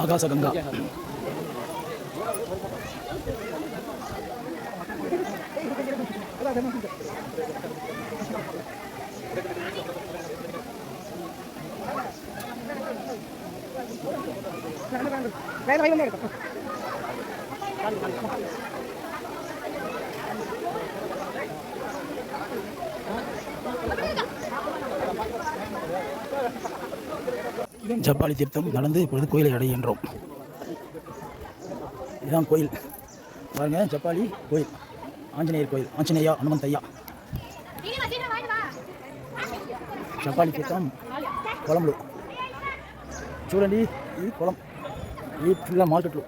ஆகாசகங்கா ஜப்பாலி தீர்த்தம் நடந்து இப்பொழுது கோயிலை அடைகின்றோம். இதுதான் கோயில் பாருங்க, ஜப்பாலி கோயில், ஆஞ்சநேயர் கோயில், ஆஞ்சநேயா ஹனுமந்தையா. జపాలి తీర్థం పొలంలో చూడండి, ఈ పొలం, ఈ ఫుల్ మార్కెట్లో.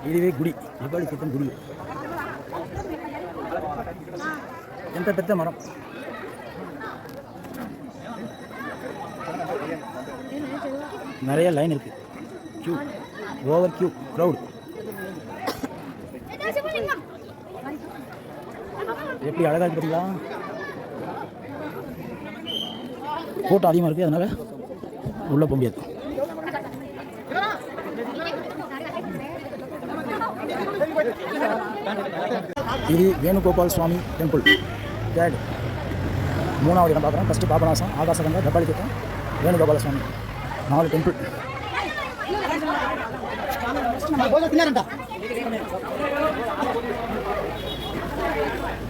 ఇదివే గుడి, జపాలి తీర్థం గుడి. ఎంత పెద్ద మరం. நிறைய லைன் இருக்கு, கியூ, ஓவர் கியூ, க்ரௌட். எப்படி அழகாக இருக்கு பார்த்தீங்களா? கூட்டம் அதிகமாக இருக்குது, அதனால் உள்ளே போக முடியாது. இது வேணுகோபால் சுவாமி டெம்பிள், தேர்ட், மூணாவது இடம் பார்க்குறோம். ஃபஸ்ட்டு பாபநாசம், ஆகாசகங்கா, ஜப்பாலி தீர்த்தம், வேணுகோபால சுவாமி, 4 டெம்பிள்.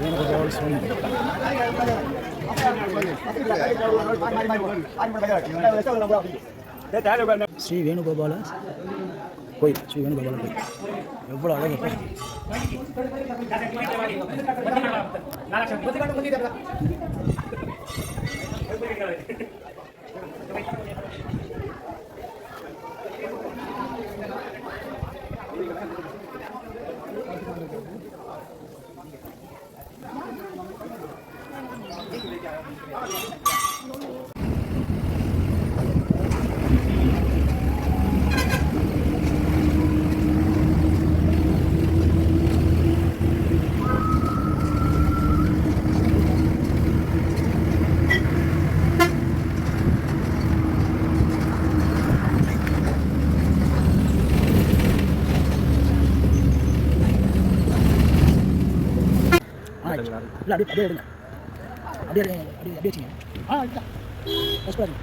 வேணுகோபால சுவாமி ஸ்ரீ வேணுகோபால கோயில், ஸ்ரீ வேணுகோபால கோயில் எவ்வளோ அழகாக. இல்லை அப்படியே எடுங்க, அப்படியே எடுங்க, அப்படியே வச்சுங்க. இதுதான் ஃபஸ்ட் பாருங்க.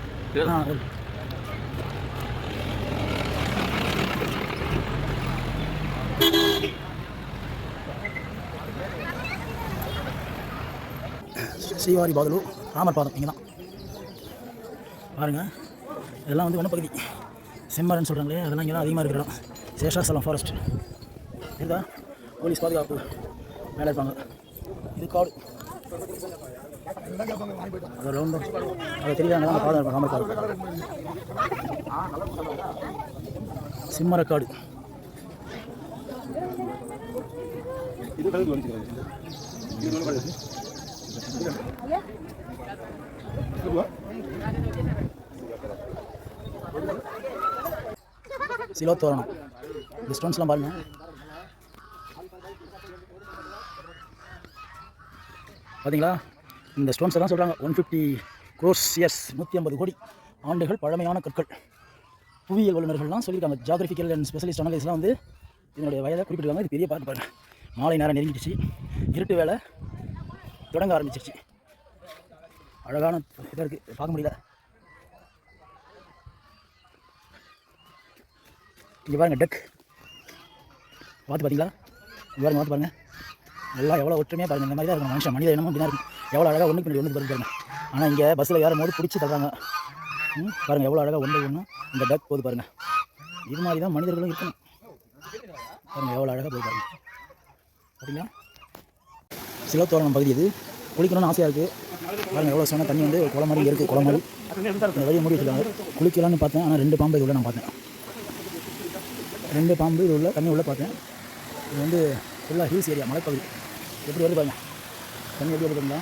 ஸ்ரீவாரி பாதலூர் ராமர் பாதம் இங்கே தான் பாருங்கள். இதெல்லாம் வந்து வனப்பகுதி, செம்மரன்னு சொல்கிறாங்களே, அதெல்லாம் இங்கே தான் அதிகமாக இருக்கிற இடம். சேஷாசலம் ஃபாரஸ்ட் இதுதான், போலீஸ் பாதுகாப்பு மேலே இருப்பாங்க. இது காடு, அது ரவுண்டும் அதை தெரியாங்க தான் பாதுகாப்பு. ராமர் காடு, சிம்மரக்காடு. சிலோத்தோரணம், இந்த ஸ்டோன்ஸ்லாம் பாருங்க. பார்த்தீங்களா, இந்த ஸ்டோன்ஸ் தான் சொல்கிறாங்க 150 crores இயர்ஸ், 150 கோடி ஆண்டுகள் பழமையான கற்கள். புவியியல் வல்லுநர்கள்லாம் சொல்லியிருக்காங்க, ஜியாகிரபிக்கல் அண்ட் ஸ்பெஷலிஸ்ட் அனலிஸ்ட்லாம் வந்து இதனுடைய வயதை குறிப்பிட்டிருக்காங்க. இது பெரிய பார்க்க பாருங்கள். மாலை நேரம் நெருங்கிடுச்சு, இருட்டு வேலை தொடங்க ஆரம்பிச்சிருச்சு. அழகான இதாக இருக்குது, பார்க்க முடியல. இங்கே பாருங்கள், டக் பார்த்து பார்த்தீங்களா? இங்கே பாருங்கள், பார்த்து பாருங்கள். எல்லாம் எவ்வளோ ஒற்றுமையாக பாருங்கள். இந்த மாதிரி தான் இருக்கும் மனுஷன், மனித இனமும் இப்படி தான் இருக்கும். எவ்வளோ அழகாக ஒன்றுக்கு பின்னாடி ஒன்று பாருங்க. ஆனால் இங்கே பஸ்ஸில் ஏறும் போது பிடிச்சி தர்றாங்க. பாருங்கள் எவ்வளோ அழகாக ஒன்று ஒன்று இந்த டக் போகுது பாருங்கள். இது மாதிரி தான் மனிதர்களும் இருக்கணும். பாருங்கள் எவ்வளோ அழகாக போய் பாருங்கள். பார்த்தீங்களா, சிலத்தோரணம் பகுதி இது. குளிக்கணும்னு ஆசையாக இருக்குது. பாருங்கள் எவ்வளோ சொன்னால் தண்ணி வந்து குளம் மாதிரி இருக்குது. குளம் மாதிரி இந்த வழியை மூடி வச்சுருக்காங்க. குளிக்கலான்னு பார்த்தேன், ஆனால் 2 பாம்பு இது உள்ள நான் பார்த்தேன். 2 பாம்பு இது உள்ள தண்ணி உள்ளே பார்த்தேன். இது வந்து ஃபுல்லாக ஹில்ஸ் ஏரியா, மலைப்பகுதி. எப்படி வருது பாருங்க, தண்ணி எப்படி வருதுங்களா.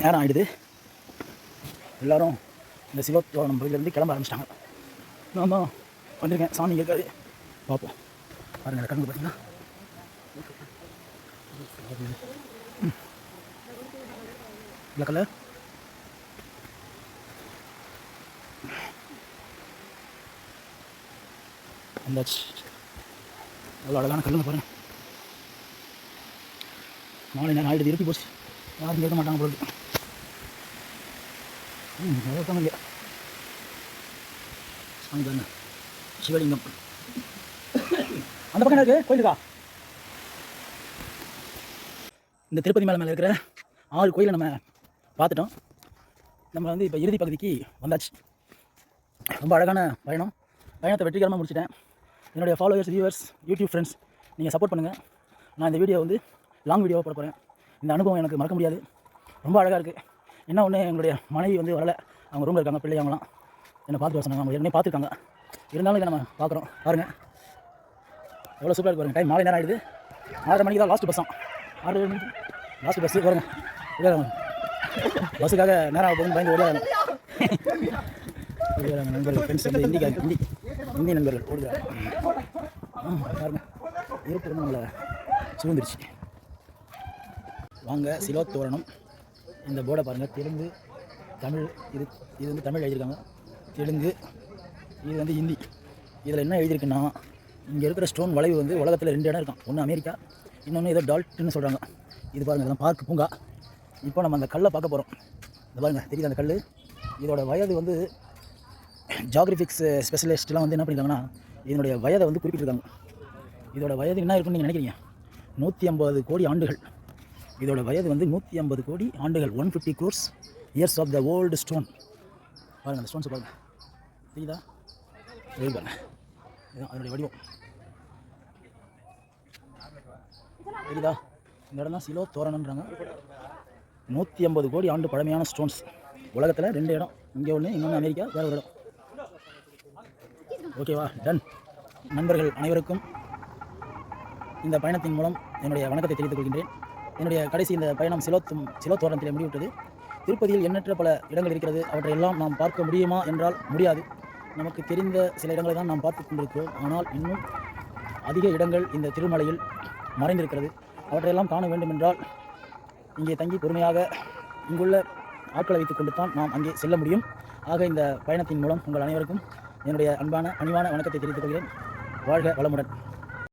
நேரம் ஆகிடுது. எல்லோரும் இந்த சிலோத்தோரணம் பகுதியிலேருந்து கிளம்ப ஆரம்பிச்சிட்டாங்க. நான் தான் வந்திருக்கேன். சாமி இருக்காது, பார்ப்போம். பாருங்கள் கணக்கு பார்த்தீங்கன்னா இல்லை கலர் வந்தாச்சு. அவ்வளோ அழகான கல்லுங்க பாருங்கள். மாலை நேரம் ஆகிடுது, இருப்பி போச்சு. யாரும் கேட்க மாட்டாங்க பொழுது. கேட்காம இல்லையா சாமி பாருங்க, சிவலிங்கம் அந்த பக்கம் இருக்குது கோயிலுக்கா. இந்த திருப்பதி மேலே இருக்கிற 6 கோயிலை நம்ம பார்த்துட்டோம். நம்ம வந்து இப்போ இறுதி பகுதிக்கு வந்தாச்சு. ரொம்ப அழகான பயணத்தை வெற்றிகரமாக முடிச்சிட்டேன். என்னுடைய ஃபாலோவர்ஸ், வியூவர்ஸ், யூடியூப் ஃப்ரெண்ட்ஸ், நீங்கள் சப்போர்ட் பண்ணுங்கள். நான் இந்த வீடியோ வந்து லாங் வீடியோவாக போட போகிறேன். இந்த அனுபவம் எனக்கு மறக்க முடியாது. ரொம்ப அழகாக இருக்குது. என்ன ஒன்று, எங்களுடைய மனைவி வந்து வரலை, அவங்க ரூமில் இருக்காங்க. பிள்ளை அவங்களாம் என்னை பார்த்து சொன்னாங்க. அவங்க ஏற்கனவே பார்த்துருக்காங்க. இருந்தாலும் இதை நம்ம பார்க்குறோம். பாருங்கள் எவ்வளோ சூப்பராக இருக்கு பாருங்கள். டைம் மாலை நேரம் ஆகிடுது. 6:30 மணிக்கு தான் லாஸ்ட்டு பஸ்ஸாம். 6 மணிக்கு லாஸ்ட்டு பஸ்ஸு. பாருங்கள் பஸ்ஸுக்காக நேரம் ஆகும் பயந்து ஓடியாங்க நண்பர்கள், ஃப்ரெண்ட்ஸ் வந்து இந்தி நண்பர்கள் ஓடுகிறாங்க. பாருங்கள் இருப்பு வந்து நம்மளை சூழ்ந்துருச்சு. வாங்க சிலோத்தோரணம். இந்த போர்டை பாருங்கள். தெலுங்கு, தமிழ். இது வந்து தமிழ் எழுதியிருக்காங்க. தெலுங்கு, இது வந்து ஹிந்தி. இதில் என்ன எழுதியிருக்குன்னா, இங்கே இருக்கிற ஸ்டோன் வளைவு வந்து உலகத்தில் 2 இடம் இருக்கும். ஒன்று அமெரிக்கா, இன்னொன்று ஏதோ டால்ட்னு சொல்கிறாங்க. இது பாருங்கள், இதெல்லாம் பார்க் பூங்கா. இப்போ நம்ம அந்த கல்லை பார்க்க போகிறோம். இந்த பாருங்கள் தெரியுது அந்த கல். இதோட வயது வந்து ஜியாகிரபிக்ஸ் ஸ்பெஷலிஸ்ட்லாம் வந்து என்ன பண்ணியிருக்காங்கன்னா, இதனுடைய வயதை வந்து குறிப்பிட்டிருக்காங்க. இதோட வயது என்ன இருக்குன்னு நீங்கள் நினைக்கிறீங்க? 150 கோடி ஆண்டுகள். இதோட வயது வந்து 150 கோடி ஆண்டுகள். 150 crores years of the old stone. பாருங்கள் அந்த ஸ்டோன்ஸை பாருங்கள், தெரியுதா? பாருங்கள், இதுதான் அதனுடைய வடிவம். தெரியுதா? இந்த இடம் தான் சிலோத்தோரணம்ன்றாங்க. 150 கோடி ஆண்டு பழமையான ஸ்டோன்ஸ். உலகத்தில் 2 இடம், இங்கே ஒன்று, இன்னொன்று அமெரிக்கா, வேறு ஒரு இடம். ஓகேவா? டன். நண்பர்கள் அனைவருக்கும் இந்த பயணத்தின் மூலம் என்னுடைய வணக்கத்தை தெரிவித்துக் கொள்கின்றேன். என்னுடைய கடைசி இந்த பயணம் சிலோத்தோரணத்தில் முடிவிட்டது. திருப்பதியில் எண்ணற்ற பல இடங்கள் இருக்கிறது. அவற்றை எல்லாம் நாம் பார்க்க முடியுமா என்றால் முடியாது. நமக்கு தெரிந்த சில இடங்களை தான் நாம் பார்த்து கொண்டிருக்கிறோம். ஆனால் இன்னும் அதிக இடங்கள் இந்த திருமலையில் மறைந்திருக்கிறது. அவற்றையெல்லாம் காண வேண்டும் என்றால் இங்கே தங்கி பொறுமையாக இங்குள்ள ஆட்களை வைத்துக் கொண்டு தான் நாம் அங்கே செல்ல முடியும். ஆக இந்த பயணத்தின் மூலம் உங்கள் அனைவருக்கும் என்னுடைய பணிவான வணக்கத்தை தெரிவித்துக் கொள்கிறேன். வாழ்க வளமுடன்.